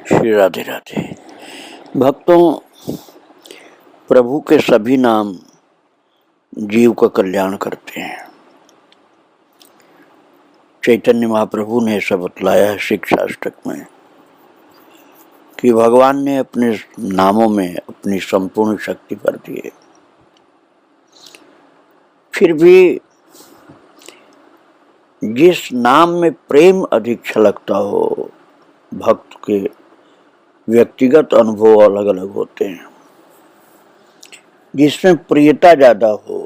श्री राधे राधे। भक्तों, प्रभु के सभी नाम जीव का कल्याण करते हैं। चैतन्य महाप्रभु ने ऐसा बतलाया है शिक्षाष्टक में कि भगवान ने अपने नामों में अपनी संपूर्ण शक्ति भर दी है। फिर भी जिस नाम में प्रेम अधिक छलकता हो, भक्त के व्यक्तिगत अनुभव अलग अलग होते हैं। जिसमें प्रियता ज्यादा हो,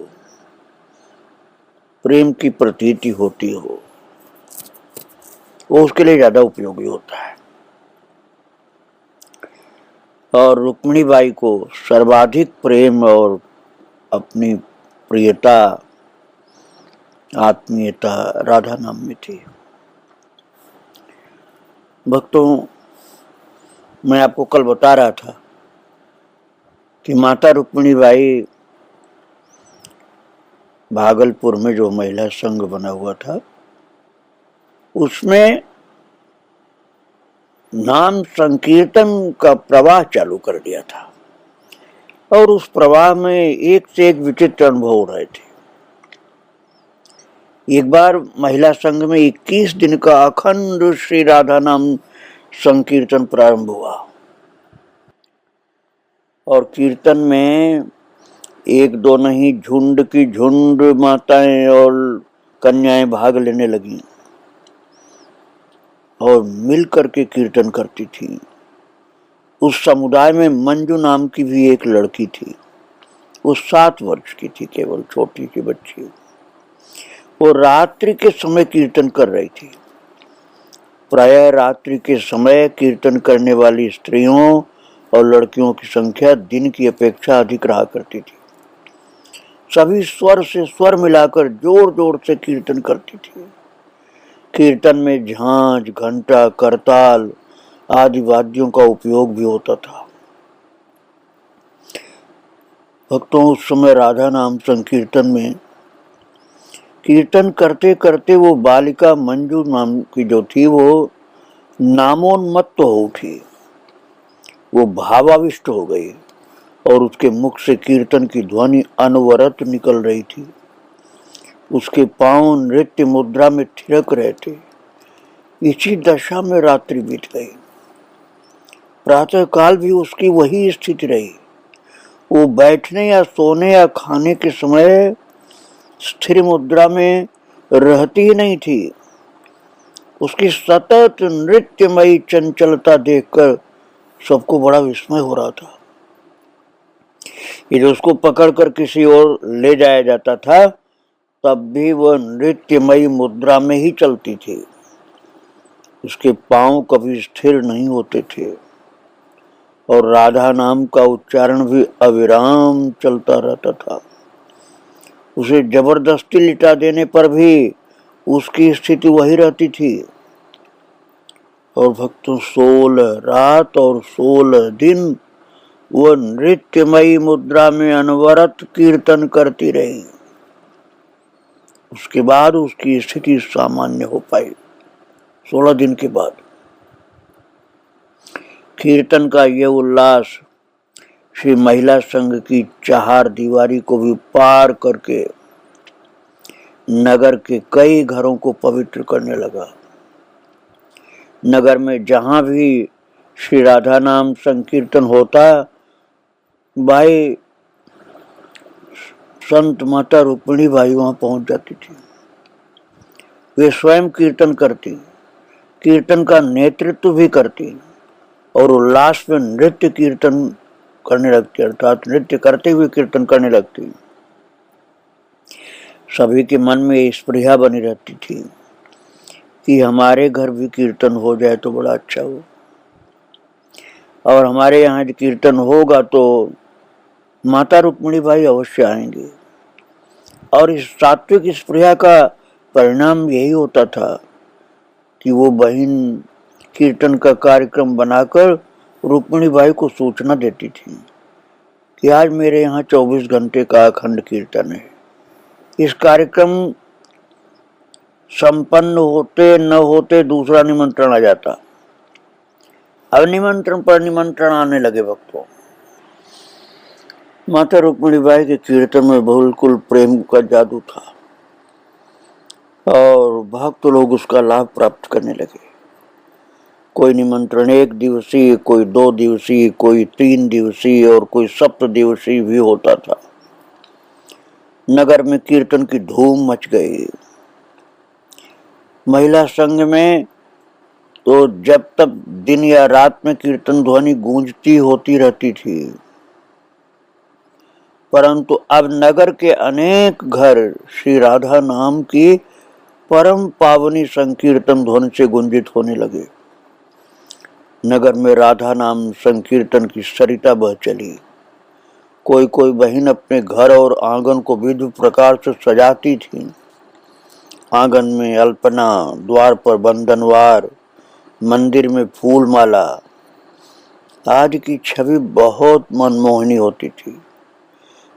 प्रेम की प्रतीति होती हो, वो उसके लिए ज्यादा उपयोगी होता है। और रुक्मिणी बाई को सर्वाधिक प्रेम और अपनी प्रियता, आत्मीयता राधा नाम में थी। भक्तों, मैं आपको कल बता रहा था कि माता रुक्मिणी बाई भागलपुर में जो महिला संघ बना हुआ था, उसमें नाम संकीर्तन का प्रवाह चालू कर दिया था और उस प्रवाह में एक से एक विचित्र अनुभव हो रहे थे। एक बार महिला संघ में 21 दिन का अखंड श्री राधा नाम संकीर्तन प्रारंभ हुआ और कीर्तन में एक दो नहीं, झुंड की झुंड माताएं और कन्याएं भाग लेने लगी और मिलकर के कीर्तन करती थी। उस समुदाय में मंजू नाम की भी एक लड़की थी। वो 7 वर्ष की थी, केवल छोटी सी बच्ची। वो रात्रि के समय कीर्तन कर रही थी। प्रायः रात्रि के समय कीर्तन करने वाली स्त्रियों और लड़कियों की संख्या दिन की अपेक्षा अधिक रहा करती थी। सभी स्वर से स्वर मिलाकर जोर जोर से कीर्तन करती थी। कीर्तन में झांझ, घंटा, करताल आदि वाद्यों का उपयोग भी होता था। भक्तों, उस समय राधा नाम संकीर्तन में कीर्तन करते करते वो बालिका मंजू नाम की जो थी, वो नामोन्मत्त हो उठी। वो भावाविष्ट हो गई और उसके मुख से कीर्तन की ध्वनि अनवरत निकल रही थी। उसके पांव नृत्य मुद्रा में थिरक रहे थे। इसी दशा में रात्रि बीत गई। प्रातः काल भी उसकी वही स्थिति रही। वो बैठने या सोने या खाने के समय स्थिर मुद्रा में रहती ही नहीं थी। उसकी सतत नृत्यमयी चंचलता देखकर सबको बड़ा विस्मय हो रहा था। यदि उसको पकड़कर किसी ओर ले जाया जाता था, तब भी वह नृत्यमयी मुद्रा में ही चलती थी। उसके पांव कभी स्थिर नहीं होते थे और राधा नाम का उच्चारण भी अविराम चलता रहता था। उसे जबरदस्ती लिटा देने पर भी उसकी स्थिति वही रहती थी। और भक्तों, 16 रात और 16 दिन वह नृत्यमयी मुद्रा में अनवरत कीर्तन करती रही। उसके बाद उसकी स्थिति सामान्य हो पाई। 16 दिन के बाद कीर्तन का यह उल्लास श्री महिला संघ की चार दीवारी को भी पार करके नगर के कई घरों को पवित्र करने लगा। नगर में जहां भी श्री राधा नाम संकीर्तन होता, भाई संत माता रुक्मिणी बाई वहां पहुंच जाती थी। वे स्वयं कीर्तन करती, कीर्तन का नेतृत्व भी करती और उल्लास में नृत्य कीर्तन करने लगती, अर्थात नृत्य करते हुए कीर्तन करने लगती। सभी के मन में स्पृहा बनी रहती थी कि हमारे घर भी कीर्तन हो जाए तो बड़ा अच्छा हो, और हमारे यहाँ कीर्तन होगा तो माता रुक्मिणी बाई अवश्य आएंगे। और इस सात्विक स्पृहा का परिणाम यही होता था कि वो बहन कीर्तन का कार्यक्रम बनाकर रुक्मिणी बाई को सूचना देती थी कि आज मेरे यहाँ 24 घंटे का अखंड कीर्तन है। इस कार्यक्रम संपन्न होते न होते दूसरा निमंत्रण आ जाता। अब निमंत्रण पर निमंत्रण आने लगे भक्तों। माता रुक्मिणी बाई के कीर्तन में बिल्कुल प्रेम का जादू था और भक्त लोग उसका लाभ प्राप्त करने लगे। कोई निमंत्रण 1 दिवसीय, कोई 2 दिवसीय, कोई 3 दिवसीय और कोई 7 दिवसीय भी होता था। नगर में कीर्तन की धूम मच गई। महिला संघ में तो जब तक दिन या रात में कीर्तन ध्वनि गूंजती होती रहती थी, परंतु अब नगर के अनेक घर श्री राधा नाम की परम पावनी संकीर्तन ध्वनि से गुंजित होने लगे। नगर में राधा नाम संकीर्तन की सरिता बह चली। कोई कोई बहन अपने घर और आंगन को विविध प्रकार से सजाती थी। आंगन में अल्पना, द्वार पर बंधनवार, मंदिर में फूल माला। आज की छवि बहुत मनमोहनी होती थी।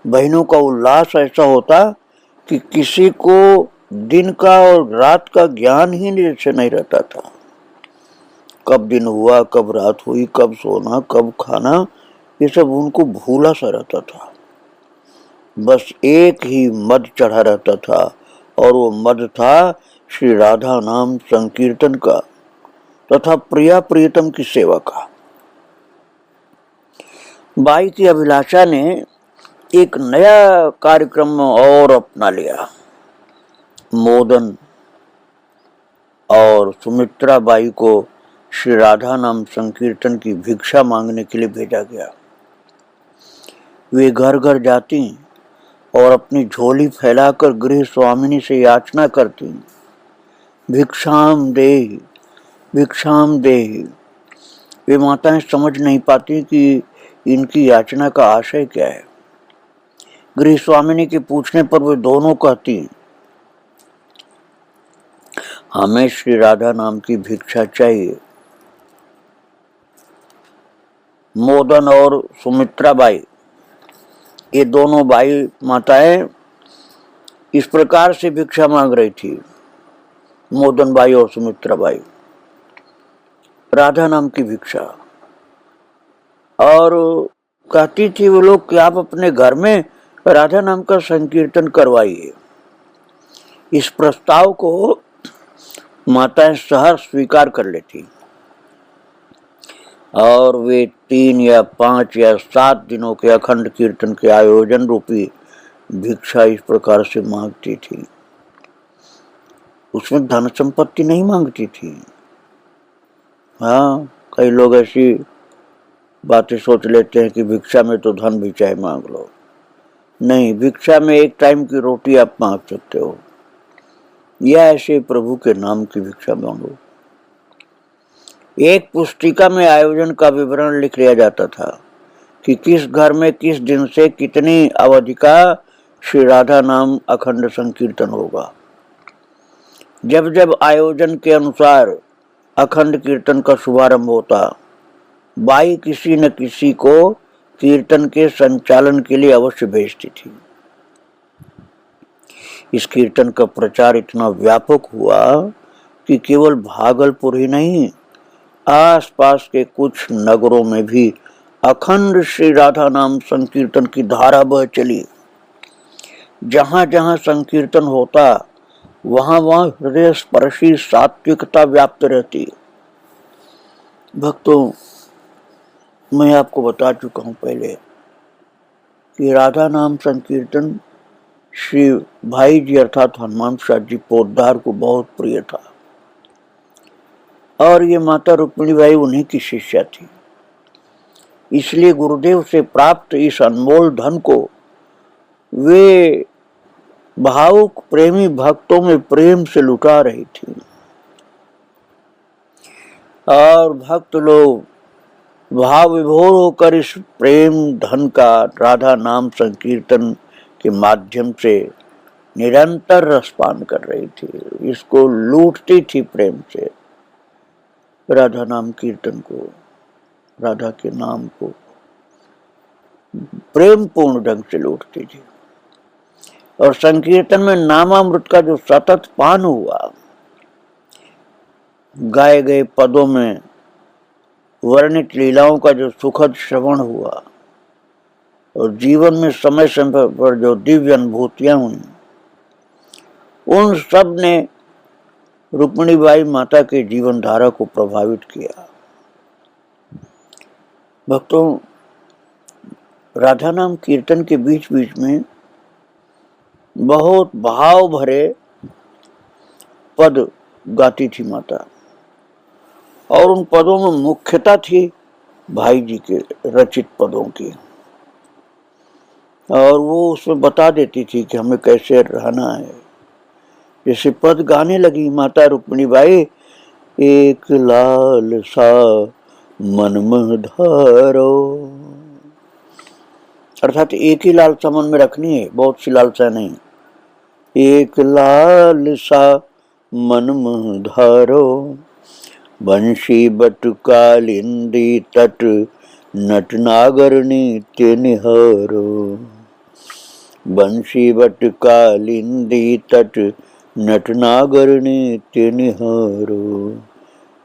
बहनों का उल्लास ऐसा होता कि किसी को दिन का और रात का ज्ञान ही जैसे नहीं रहता था। कब दिन हुआ, कब रात हुई, कब सोना, कब खाना, ये सब उनको भूला सा रहता था। बस एक ही मद चढ़ा रहता था और वो मद था श्री राधा नाम संकीर्तन का तथा प्रिया प्रियतम की सेवा का। बाई की अभिलाषा ने एक नया कार्यक्रम और अपना लिया। मोदन और सुमित्रा बाई को श्री राधा नाम संकीर्तन की भिक्षा मांगने के लिए भेजा गया। वे घर घर जाती और अपनी झोली फैलाकर गृह स्वामिनी से याचना करती, भिक्षाम देहि, भिक्षाम देहि। वे माताएं समझ नहीं पाती कि इनकी याचना का आशय क्या है। गृह स्वामिनी के पूछने पर वे दोनों कहती, हमें श्री राधा नाम की भिक्षा चाहिए। मोदन और सुमित्रा बाई, ये दोनों बाई माताएं इस प्रकार से भिक्षा मांग रही थी। मोदन बाई और सुमित्रा बाई राधा नाम की भिक्षा, और कहती थी वो लोग कि आप अपने घर में राधा नाम का संकीर्तन करवाइए। इस प्रस्ताव को माताएं सहर्ष स्वीकार कर लेती और वे 3 या 5 या 7 दिनों के अखंड कीर्तन के आयोजन रूपी भिक्षा इस प्रकार से मांगती थी। उसमें धन संपत्ति नहीं मांगती थी। हाँ, कई लोग ऐसी बातें सोच लेते हैं कि भिक्षा में तो धन भी चाहे मांग लो। नहीं, भिक्षा में एक टाइम की रोटी आप मांग सकते हो, या ऐसे प्रभु के नाम की भिक्षा मांगो। एक पुस्तिका में आयोजन का विवरण लिख लिया जाता था कि किस घर में किस दिन से कितनी अवधि का श्री राधा नाम अखंड संकीर्तन होगा। जब जब आयोजन के अनुसार अखंड कीर्तन का शुभारंभ होता, बाई किसी न किसी को कीर्तन के संचालन के लिए अवश्य भेजती थी। इस कीर्तन का प्रचार इतना व्यापक हुआ कि केवल भागलपुर ही नहीं, आसपास के कुछ नगरों में भी अखंड श्री राधा नाम संकीर्तन की धारा बह चली। जहां जहां संकीर्तन होता वहां वहां हृदय स्पर्शी सात्विकता व्याप्त रहती। भक्तों, मैं आपको बता चुका हूं पहले कि राधा नाम संकीर्तन श्री भाई जी अर्थात हनुमान शाह जी पोद्दार को बहुत प्रिय था और ये माता रुक्मिणी बाई उन्हीं की शिष्या थी। इसलिए गुरुदेव से प्राप्त इस अनमोल धन को वे भावुक प्रेमी भक्तों में प्रेम से लुटा रही थी और भक्त लोग भाव विभोर होकर इस प्रेम धन का राधा नाम संकीर्तन के माध्यम से निरंतर रसपान कर रही थी। इसको लूटती थी प्रेम से, राधा नाम कीर्तन को, राधा के नाम को प्रेम पूर्ण ढंग से लूटती थी। और संकीर्तन में नामामृत का जो सतत पान हुआ, गाए गए पदों में वर्णित लीलाओं का जो सुखद श्रवण हुआ और जीवन में समय समय पर जो दिव्य अनुभूतियां हुई, उन सब ने रुक्मिणीबाई माता के जीवन धारा को प्रभावित किया। भक्तों, राधा नाम कीर्तन के बीच बीच में बहुत भाव भरे पद गाती थी माता, और उन पदों में मुख्यता थी भाई जी के रचित पदों की, और वो उसमें बता देती थी कि हमें कैसे रहना है। जैसे पद गाने लगी माता रुक्मिणीबाई, एक लाल सा मन में धारो, अर्थात एक ही लालसा मन में रखनी है, बहुत सी लालसा नहीं। एक लाल सा मन में धारो, बंशी बट कालिंदी तट नट नागर नित्य निहारो, बंशी बट कालिंदी तट नट नागर नित्य निहारो,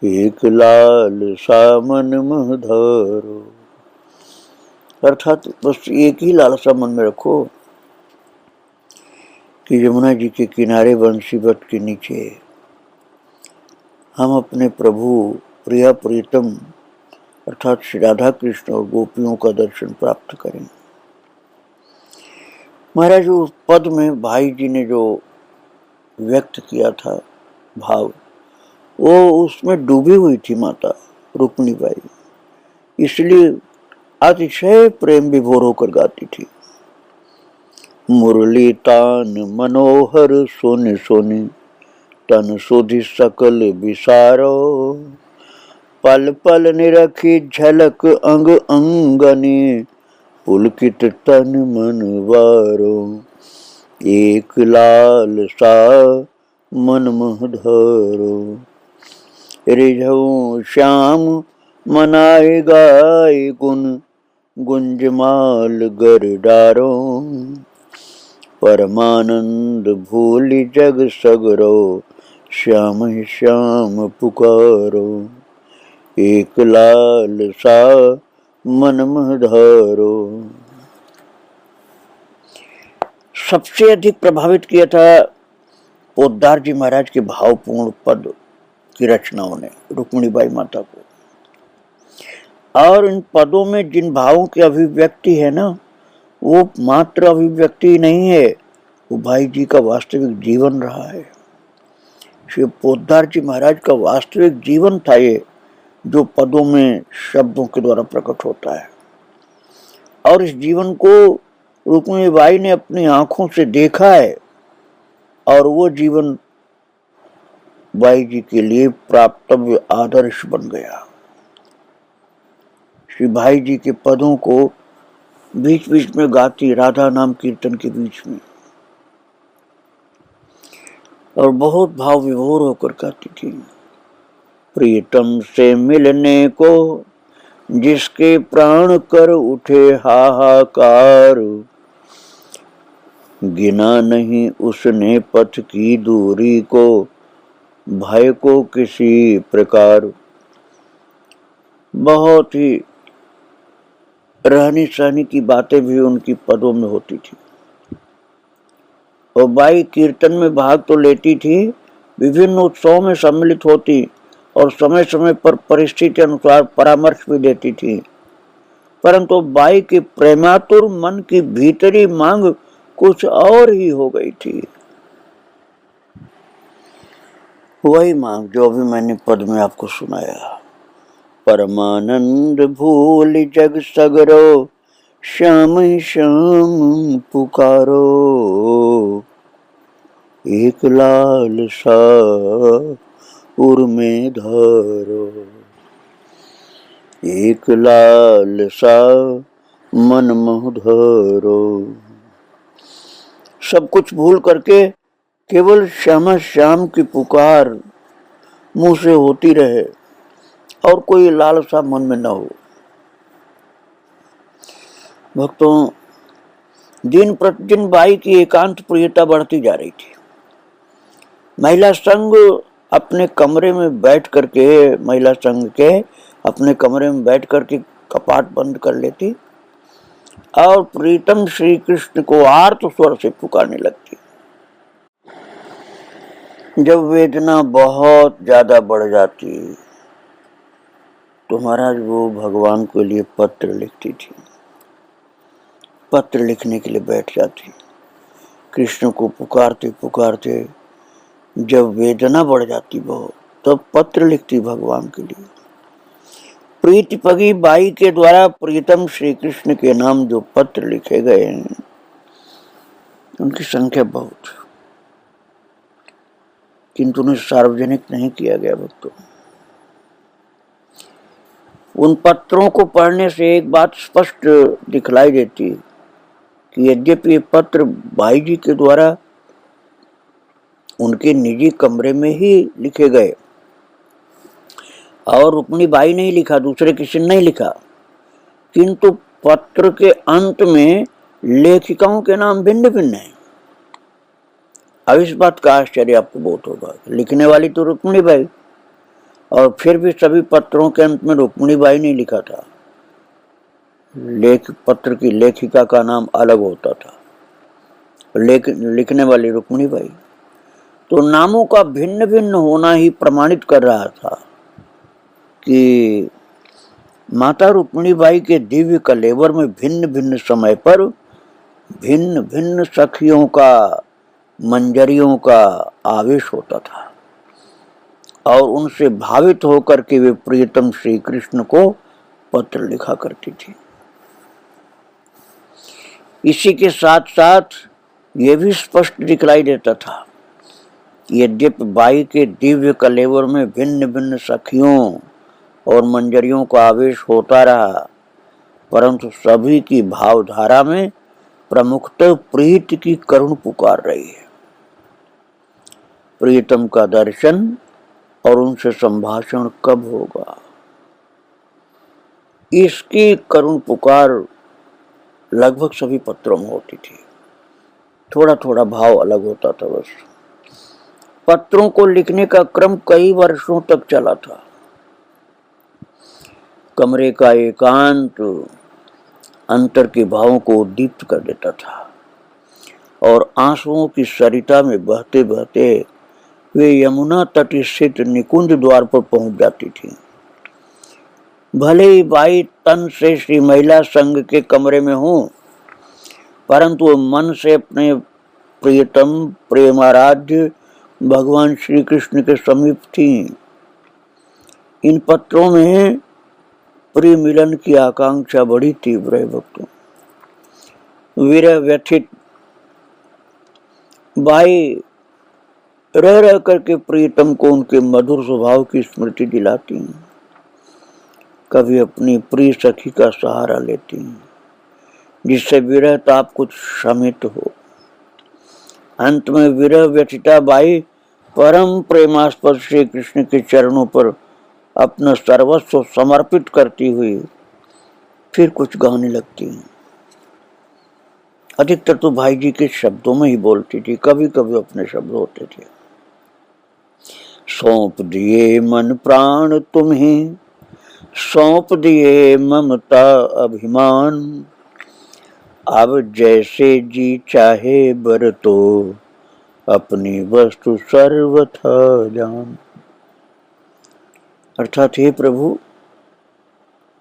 एक लाल सा मन में धारो। अर्थात बस एक ही लालसा मन में रखो कि यमुना जी के किनारे बंशी बट के नीचे हम अपने प्रभु प्रिया प्रीतम अर्थात श्री राधा कृष्ण और गोपियों का दर्शन प्राप्त करें। महाराज, उस पद में भाई जी ने जो व्यक्त किया था भाव, वो उसमें डूबी हुई थी माता रुक्मिणीबाई, इसलिए अतिशय प्रेम विभोर होकर गाती थी। मुरली तान मनोहर सोने सोने, तन सुधि सकल विसारो, पल पल निरखी झलक अंग अंगने, पुलकित तन मन वारो, एक लाल सा मन मह धरो, रिझऊ श्याम मनाए गाय गुण, गुंजमाल गर डारो, परमानंद भूलि जग सगरो, श्याम श्याम पुकारो, एक लाल सा मन मह धारो। सबसे अधिक प्रभावित किया था पोद्दार जी महाराज के भावपूर्ण पद की रचनाओं ने रुक्मिणीबाई माता को, और इन पदों में जिन भावों की अभिव्यक्ति है ना, वो मात्र अभिव्यक्ति नहीं है, वो भाई जी का वास्तविक जीवन रहा है। श्री पोद्दार जी महाराज का वास्तविक जीवन था ये, जो पदों में शब्दों के द्वारा प्रकट होता है, और इस जीवन को रुक्मिणीबाई ने अपनी आंखों से देखा है, और वो जीवन बाई जी के लिए प्राप्तव्य आदर्श बन गया। श्री भाई जी के पदों को बीच बीच में गाती राधा नाम कीर्तन के बीच में, और बहुत भाव विभोर होकर गाती थी। प्रीतम से मिलने को जिसके प्राण कर उठे हाहाकार, गिना नहीं उसने पथ की दूरी को, भय को किसी प्रकार। बहुत ही रहनी सहनी की बातें भी उनकी पदों में होती थी, और बाई कीर्तन में भाग तो लेती थी, विभिन्न उत्सवों में सम्मिलित होती और समय समय पर परिस्थिति अनुसार परामर्श भी देती थी, परंतु बाई के प्रेमातुर मन की भीतरी मांग कुछ और ही हो गई थी। वही मांग जो अभी मैंने पद में आपको सुनाया, परमानंद भूल जग सगरो, श्याम श्याम पुकारो, एक लाल सा उर में धारो, एक लाल सा मन मह धारो। सब कुछ भूल करके केवल श्यामा श्याम की पुकार मुंह से होती रहे, और कोई लालसा मन में न हो। भक्तों, दिन प्रतिदिन बाई की एकांत प्रियता बढ़ती जा रही थी। महिला संघ अपने कमरे में बैठ करके महिला संघ के अपने कमरे में बैठ करके कपाट बंद कर लेती और प्रीतम श्री कृष्ण को आर्त स्वर से पुकारने लगती। जब वेदना बहुत ज्यादा बढ़ जाती तो महाराज वो भगवान के लिए पत्र लिखती थी। पत्र लिखने के लिए बैठ जाती, कृष्ण को पुकारते पुकारते जब वेदना बढ़ जाती बहुत, तब पत्र लिखती भगवान के लिए। प्रीतिपगी बाई के द्वारा प्रीतम श्री कृष्ण के नाम जो पत्र लिखे गए हैं उनकी संख्या बहुत, किंतु उन्हें सार्वजनिक नहीं किया गया भक्तों। उन पत्रों को पढ़ने से एक बात स्पष्ट दिखलाई देती कि यद्यपि ये पत्र भाई जी के द्वारा उनके निजी कमरे में ही लिखे गए और रुक्मिणी बाई ने ही लिखा, दूसरे किसी ने नहीं लिखा, किंतु पत्र के अंत में लेखिकाओं के नाम भिन्न भिन्न हैं। अब इस बात का आश्चर्य आपको बहुत होगा, लिखने वाली तो रुक्मिणी बाई, और फिर भी सभी पत्रों के अंत में रुक्मिणी बाई ने लिखा था। पत्र की लेखिका का नाम अलग होता था, लिखने वाली रुक्मिणी बाई। तो नामों का भिन्न भिन्न होना ही प्रमाणित कर रहा था कि माता रुक्मिणी बाई के दिव्य कलेवर में भिन्न भिन्न समय पर भिन्न भिन्न सखियों का, मंजरियों का आवेश होता था और उनसे भावित होकर के वे प्रियतम श्री कृष्ण को पत्र लिखा करती थी। इसी के साथ साथ ये भी स्पष्ट दिखलाई देता था, यद्यपि बाई के दिव्य कलेवर में भिन्न भिन्न सखियों और मंजरियों का आवेश होता रहा, परंतु सभी की भावधारा में प्रमुखतः प्रीति की करुण पुकार रही है। प्रीतम का दर्शन और उनसे संभाषण कब होगा, इसकी करुण पुकार लगभग सभी पत्रों में होती थी। थोड़ा थोड़ा भाव अलग होता था बस। पत्रों को लिखने का क्रम कई वर्षों तक चला था। कमरे का एकांत अंतर के भावों को उद्दीप्त कर देता था और आंसुओं की सरिता में बहते बहते वे यमुना तट स्थित निकुंज द्वार पर पहुंच जाती थी। भले ही बाई तन से श्री महिला संघ के कमरे में हूं, परंतु मन से अपने प्रियतम प्रेमाराध्य भगवान श्री कृष्ण के समीप थी। इन पत्रों में प्रिय मिलन की आकांक्षा बड़ी तीव्र है भक्तों। विरह व्यथित बाई रह रह करके प्रियतम को उनके मधुर स्वभाव की स्मृति दिलाती हैं। कभी अपनी प्रिय सखी का सहारा लेती हैं जिससे विरह ताप कुछ शमित हो। अंत में विरह व्यथिता बाई परम प्रेमास्पद श्री कृष्ण के चरणों पर अपना सर्वस्व समर्पित करती हुई फिर कुछ गाने लगती हैं। अधिकतर तो भाई जी के शब्दों में ही बोलती थी, कभी कभी अपने शब्द होते थे। सौंप दिए मन प्राण तुम्हें, सौंप दिए ममता अभिमान, अब जैसे जी चाहे बरतो, अपनी वस्तु सर्वथा जान। अर्थात हे प्रभु,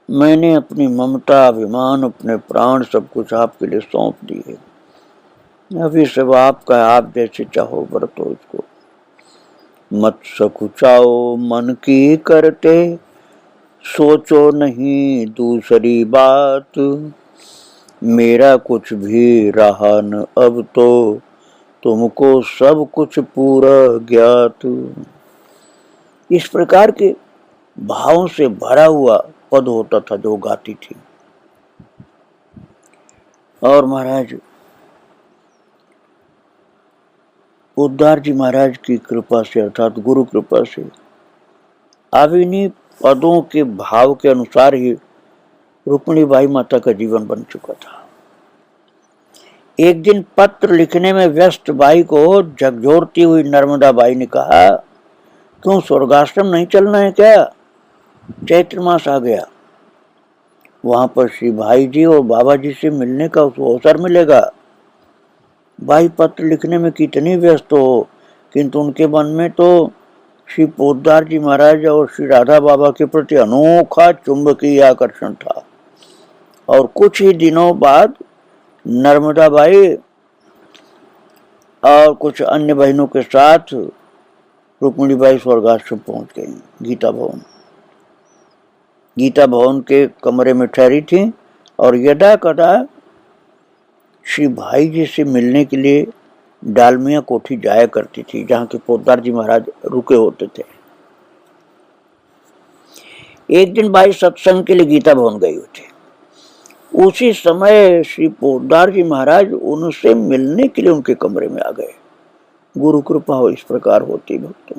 मैंने अपनी ममता अभिमान अपने प्राण सब कुछ आपके लिए सौंप दिए। अभी सब आपका, आप जैसे चाहो बरतो इसको, मत सकुचाओ मन की करते, सोचो नहीं दूसरी बात, मेरा कुछ भी रहा न अब तो, तुमको सब कुछ पूरा ज्ञात। इस प्रकार के भावों से भरा हुआ पद होता था जो गाती थी। और महाराज उद्धार जी महाराज की कृपा से, अर्थात गुरु कृपा से, अब इन्हीं पदों के भाव के अनुसार ही रुक्मिणी बाई माता का जीवन बन चुका था। एक दिन पत्र लिखने में व्यस्त बाई को झकझोरती हुई नर्मदा बाई ने कहा, क्यों स्वर्गाश्रम नहीं चलना है क्या? चैत्र मास आ गया, वहां पर श्री भाई जी और बाबा जी से मिलने का उसको अवसर मिलेगा। भाई पत्र लिखने में कितनी व्यस्त हो, किंतु उनके मन में तो श्री पोद्दार जी महाराज और श्री राधा बाबा के प्रति अनोखा चुंबकीय आकर्षण था। और कुछ ही दिनों बाद नर्मदा बाई और कुछ अन्य बहनों के साथ रुक्मिणी बाई स्वर्गाश्रम पहुंच गई। गीता भवन के कमरे में ठहरी थी और यदा कदा श्री भाई जी से मिलने के लिए डालमिया कोठी जाया करती थी, जहाँ के पोद्दार जी महाराज रुके होते थे। एक दिन भाई सत्संग के लिए गीता भवन गई हुई थी। उसी समय श्री पोद्दार जी महाराज उनसे मिलने के लिए उनके कमरे में आ गए। गुरु कृपा हो इस प्रकार होती भक्तों।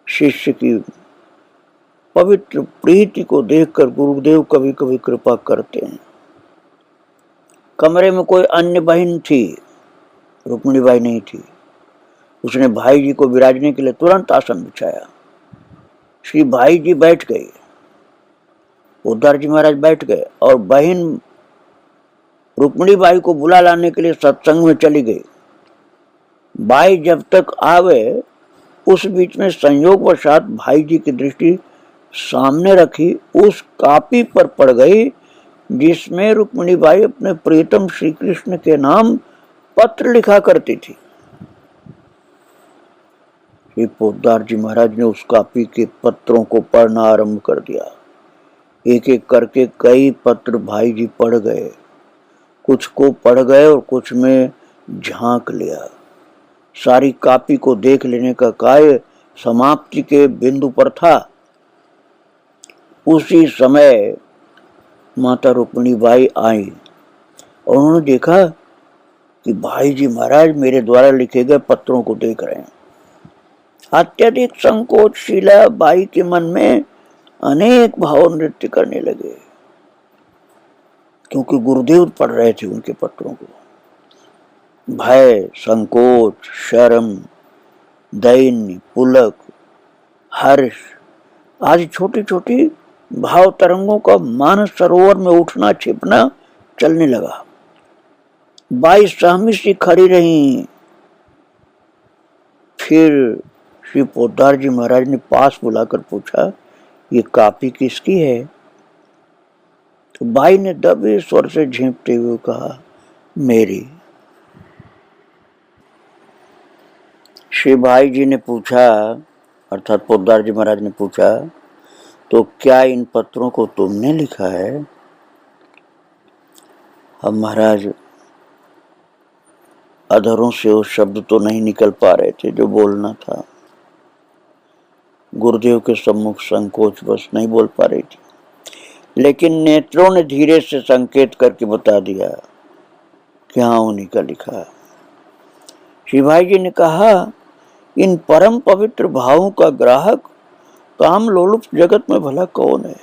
शिष्य की पवित्र प्रीति को देखकर गुरुदेव कभी कभी कृपा करते हैं। कमरे में कोई अन्य बहन थी, रुक्मिणी बाई नहीं थी। उसने भाई जी को विराजने के लिए तुरंत आसन बिछाया। श्री भाई जी बैठ गए, पोद्दार जी महाराज बैठ गए और बहन रुक्मिणी बाई को बुला लाने के लिए सत्संग में चली गई। बाई जब तक आवे उस बीच में संयोगवशात भाई जी की दृष्टि सामने रखी उस कापी पर पड़ गई जिसमें रुक्मिणी बाई अपने प्रियतम श्री कृष्ण के नाम पत्र लिखा करती थी। श्री पोद्दार जी महाराज ने उस कापी के पत्रों को पढ़ना आरंभ कर दिया। एक एक करके कई पत्र भाई जी पढ़ गए, कुछ को पढ़ गए और कुछ में झांक लिया। सारी कापी को देख लेने का कार्य समाप्ति के बिंदु पर था। उसी समय माता रुक्मिणी बाई आई और उन्होंने देखा कि भाई जी महाराज मेरे द्वारा लिखे गए पत्रों को देख रहे हैं। अत्यधिक संकोचशीला बाई के मन में अनेक भाव नृत्य करने लगे, क्योंकि गुरुदेव पढ़ रहे थे उनके पत्रों को। भय, संकोच, शर्म, दैन्य, पुलक, हर्ष आदि छोटी छोटी भाव तरंगों का मानस सरोवर में उठना छिपना चलने लगा। बाई सहमी सी खड़ी रही। फिर श्री पोद्दार जी महाराज ने पास बुलाकर पूछा, ये कापी किसकी है? तो बाई ने दबे स्वर से झेंपते हुए कहा, मेरी। श्री भाई जी ने पूछा, अर्थात पोद्दार जी महाराज ने पूछा, तो क्या इन पत्रों को तुमने लिखा है? अब महाराज अधरों से वो शब्द तो नहीं निकल पा रहे थे जो बोलना था। गुरुदेव के सम्मुख संकोच बस नहीं बोल पा रही थी, लेकिन नेत्रों ने धीरे से संकेत करके बता दिया कि हाँ उन्हीं का लिखा है। श्री भाई जी ने कहा, इन परम पवित्र भावों का ग्राहक काम लोलुप जगत में भला कौन है?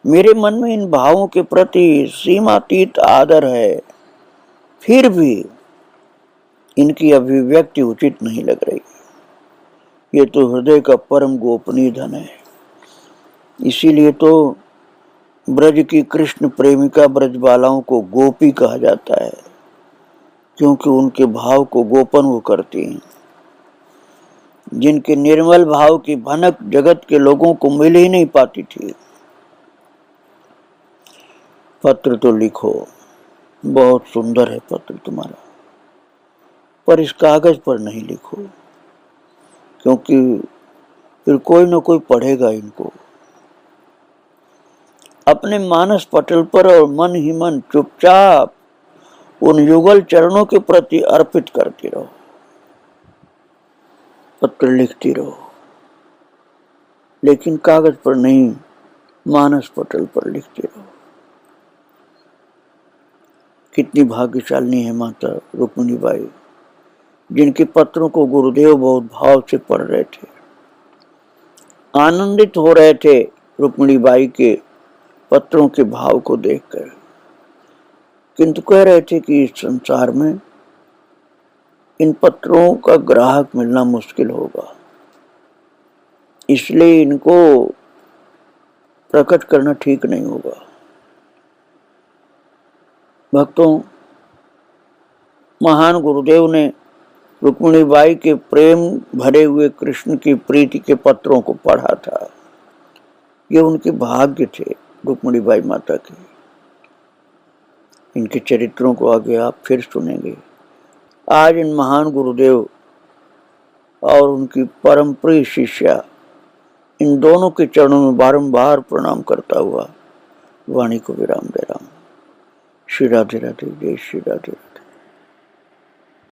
मेरे मन में इन भावों के प्रति सीमातीत आदर है, फिर भी इनकी अभिव्यक्ति उचित नहीं लग रही। ये तो हृदय का परम गोपनीय धन है। इसीलिए तो ब्रज की कृष्ण प्रेमिका ब्रजबालाओं को गोपी कहा जाता है, क्योंकि उनके भाव को गोपन वो करती हैं। जिनके निर्मल भाव की भनक जगत के लोगों को मिल ही नहीं पाती थी। पत्र तो लिखो, बहुत सुंदर है पत्र तुम्हारा, पर इस कागज पर नहीं लिखो, क्योंकि फिर कोई न कोई पढ़ेगा इनको। अपने मानस पटल पर और मन ही मन चुपचाप उन युगल चरणों के प्रति अर्पित करती रहो। पत्र लिखती रहो, लेकिन कागज पर नहीं, मानस पटल पर लिखती रहो। कितनी भाग्यशाली है माता रुक्मिणी बाई, जिनके पत्रों को गुरुदेव बहुत भाव से पढ़ रहे थे, आनंदित हो रहे थे रुक्मिणी बाई के पत्रों के भाव को देखकर, किंतु कह रहे थे कि इस संसार में इन पत्रों का ग्राहक मिलना मुश्किल होगा। इसलिए इनको प्रकट करना ठीक नहीं होगा। भक्तों, महान गुरुदेव ने रुक्मिणी बाई के प्रेम भरे हुए कृष्ण की प्रीति के पत्रों को पढ़ा था। ये उनके भाग्य थे, रुक्मिणी बाई माता के। इनके चरित्रों को आगे आप फिर सुनेंगे। आज इन महान गुरुदेव और उनकी परम प्रिय शिष्या, इन दोनों के चरणों में बारंबार प्रणाम करता हुआ वाणी को विराम दे रहा हूं। श्री राधे राधे, जय श्री राधे।